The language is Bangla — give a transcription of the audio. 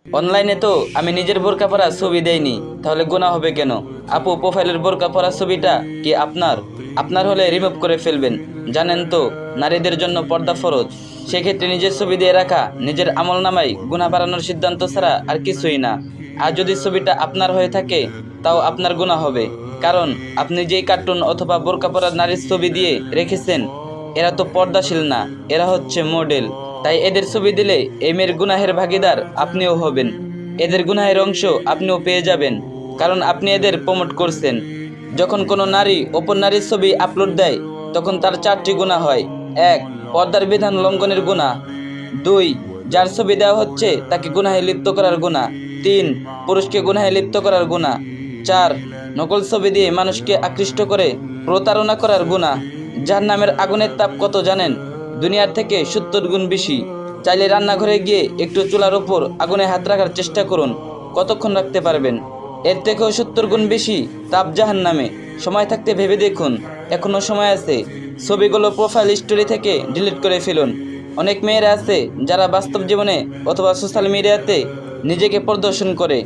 অনলাইনে তো আমি নিজের বোরকা পরা ছবি দেইনি, তাহলে গুনাহ হবে কেন? আপু, প্রোফাইলের বোরকা পরা ছবিটা কি আপনার? আপনার হলে রিমুভ করে ফেলবেন। জানেন তো, নারীদের জন্য পর্দা ফরজ। সেক্ষেত্রে নিজের ছবি দিয়ে রাখা নিজের আমল নামাই গুনাহ বাড়ানোর সিদ্ধান্ত ছাড়া আর কিছুই না। আর যদি ছবিটা আপনার হয়ে থাকে, তাও আপনার গুনাহ হবে। কারণ আপনি যেই কার্টুন অথবা বোরকা পরা নারীর ছবি দিয়ে রেখেছেন, এরা তো পর্দাশীল না, এরা হচ্ছে মডেল। তাই এদের ছবি দিলে এই মেয়ের গুনাহের ভাগীদার আপনিও হবেন। এদের গুনাহের অংশ আপনিও পেয়ে যাবেন, কারণ আপনি এদের প্রমোট করছেন। যখন কোনো নারী অপর নারীর ছবি আপলোড দেয়, তখন তার 4টি গুনাহ হয়। 1. পর্দার বিধান লঙ্ঘনের গুনাহ। 2. যার ছবি দেওয়া হচ্ছে তাকে গুনাহে লিপ্ত করার গুনাহ। 3. পুরুষকে গুনাহে লিপ্ত করার গুনাহ। 4. নকল ছবি দিয়ে মানুষকে আকৃষ্ট করে প্রতারণা করার গুনাহ। জাহান্নামের আগুনের তাপ কত জানেন? দুনিয়ার থেকে 70 গুণ বেশি। চাইলে রান্নাঘরে গিয়ে একটু চুলার ওপর আগুনে হাত রাখার চেষ্টা করুন, কতক্ষণ রাখতে পারবেন? এর থেকেও 70 গুণ বেশি তাপ জাহান্নামে। সময় থাকতে ভেবে দেখুন, এখনো সময় আছে। ছবিগুলো প্রোফাইল স্টোরি থেকে ডিলিট করে ফেলুন। অনেক মেয়েরা আছে যারা বাস্তব জীবনে অথবা সোশ্যাল মিডিয়াতে নিজেকে প্রদর্শন করে।